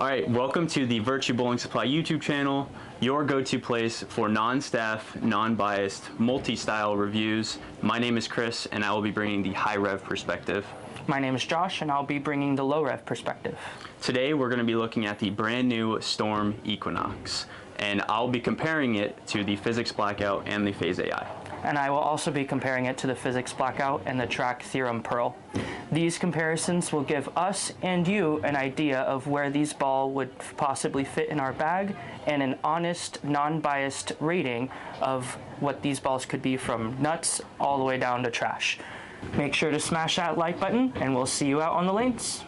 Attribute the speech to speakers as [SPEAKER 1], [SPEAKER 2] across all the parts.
[SPEAKER 1] Alright, welcome to the Virtue Bowling Supply YouTube channel, your go-to place for non-staff, non-biased, multi-style reviews. My name is Chris, and I will be bringing the high rev perspective.
[SPEAKER 2] My name is Josh, and I'll be bringing the low rev perspective.
[SPEAKER 1] Today we're going to be looking at the brand new Storm Equinox, and I'll be comparing it to the Physics Blackout and the Phase AI.
[SPEAKER 2] And I will also be comparing it to the Physics Blackout and the Track Theorem Pearl. These comparisons will give us and you an idea of where these balls would possibly fit in our bag and an honest, non-biased rating of what these balls could be from nuts all the way down to trash. Make sure to smash that like button, and we'll see you out on the lanes.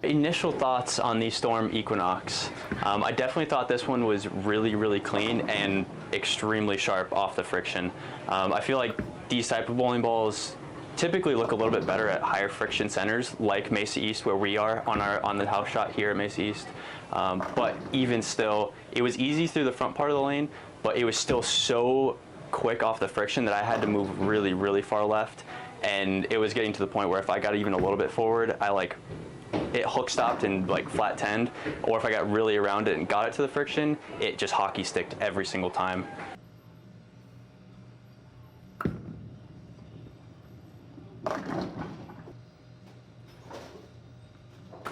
[SPEAKER 1] Initial thoughts on the Storm Equinox. I definitely thought this one was really clean and extremely sharp off the friction. I feel like these type of bowling balls typically look a little bit better at higher friction centers like Mesa East, where we are on the house shot here at Mesa East. But even still, it was easy through the front part of the lane, but it was still so quick off the friction that I had to move really far left, and it was getting to the point where if I got even a little bit forward, it hook stopped and flat 10'd, or if I got really around it and got it to the friction, it just hockey sticked every single time.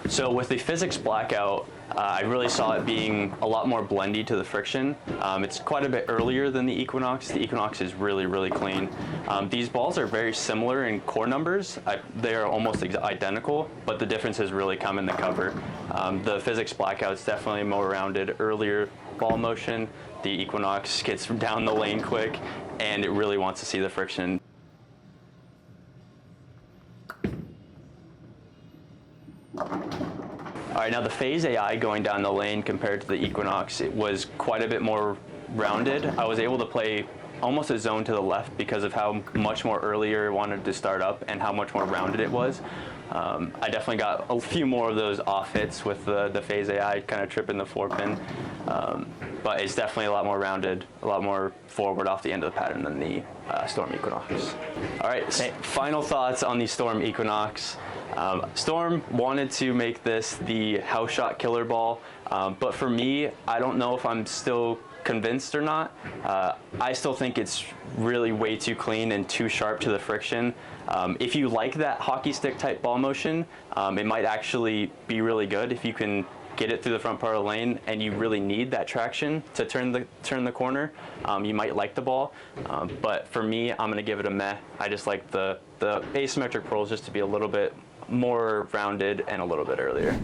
[SPEAKER 1] So with the Physics Blackout, I really saw it being a lot more blendy to the friction. It's quite a bit earlier than the Equinox. The Equinox is really clean. These balls are very similar in core numbers. They are almost identical, but the differences really come in the cover. The Physics Blackout is definitely more rounded, earlier ball motion. The Equinox gets down the lane quick, and it really wants to see the friction. Alright, now the Phase AI going down the lane compared to the Equinox, it was quite a bit more rounded. I was able to play almost a zone to the left because of how much more earlier it wanted to start up and how much more rounded it was. I definitely got a few more of those off hits with the Phase AI kind of tripping the 4-pin, but it's definitely a lot more rounded, a lot more forward off the end of the pattern than the Storm Equinox. Alright, final thoughts on the Storm Equinox. Storm wanted to make this the house shot killer ball, but for me, I don't know if I'm still convinced or not. I still think it's really way too clean and too sharp to the friction. If you like that hockey stick type ball motion, it might actually be really good if you can get it through the front part of the lane and you really need that traction to turn the corner. You might like the ball, but for me, I'm gonna give it a meh. I just like the asymmetric pearls just to be a little bit more rounded and a little bit earlier.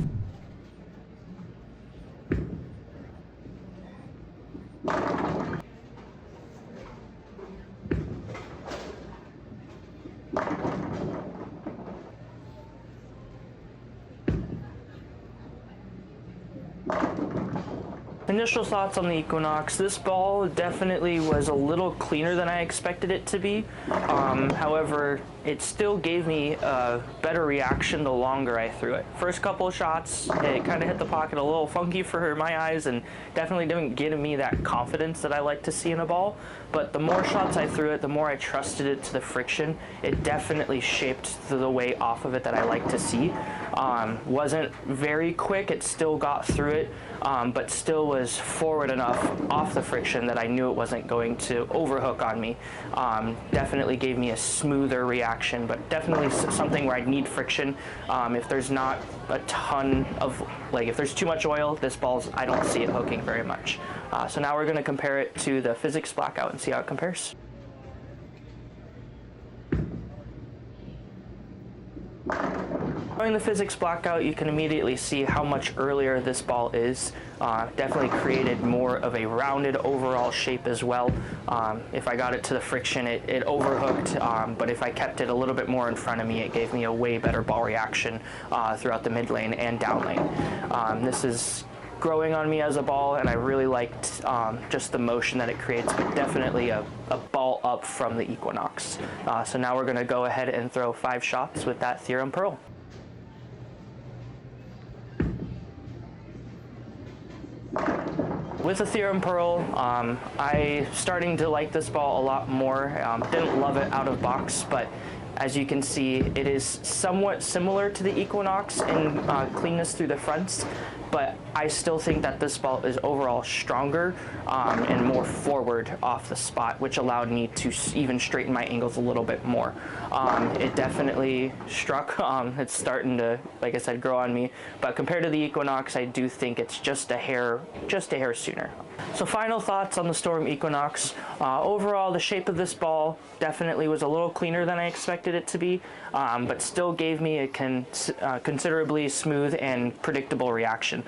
[SPEAKER 2] Initial thoughts on the Equinox. This ball definitely was a little cleaner than I expected it to be. However, it still gave me a better reaction the longer I threw it. First couple of shots, it kind of hit the pocket a little funky for my eyes and definitely didn't give me that confidence that I like to see in a ball. But the more shots I threw it, the more I trusted it to the friction. It definitely shaped the way off of it that I like to see. Wasn't very quick, it still got through it, but still was forward enough off the friction that I knew it wasn't going to overhook on me. Definitely gave me a smoother reaction, but definitely something where I'd need friction. If there's not a ton of, if there's too much oil, I don't see it hooking very much. So now we're going to compare it to the Physics Blackout and see how it compares. During the physics blackout, you can immediately see how much earlier this ball is. Definitely created more of a rounded overall shape as well. If I got it to the friction, it overhooked, but if I kept it a little bit more in front of me, it gave me a way better ball reaction throughout the mid lane and down lane. This is growing on me as a ball, and I really liked just the motion that it creates, but definitely a ball up from the Equinox. So now we're going to go ahead and throw 5 shots with that Theorem Pearl. With the Theorem Pearl, I starting to like this ball a lot more. Didn't love it out of box, but as you can see, it is somewhat similar to the Equinox in cleanness through the fronts, but I still think that this ball is overall stronger and more forward off the spot, which allowed me to even straighten my angles a little bit more. It definitely struck. It's starting to, like I said, grow on me, but compared to the Equinox, I do think it's just a hair sooner. So final thoughts on the Storm Equinox. Overall, the shape of this ball definitely was a little cleaner than I expected it to be, but still gave me a considerably smooth and predictable reaction.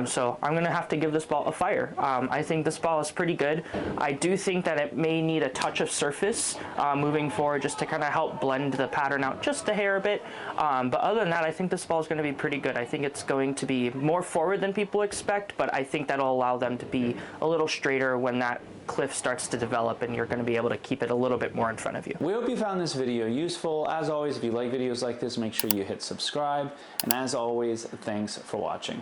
[SPEAKER 2] So I'm going to have to give this ball a fire. I think this ball is pretty good. I do think that it may need a touch of surface moving forward just to kind of help blend the pattern out just a hair a bit. But other than that, I think this ball is going to be pretty good. I think it's going to be more forward than people expect, but I think that'll allow them to be a little straighter when that cliff starts to develop and you're going to be able to keep it a little bit more in front of you.
[SPEAKER 3] We hope you found this video useful. As always, if you like videos like this, make sure you hit subscribe. And as always, thanks for watching.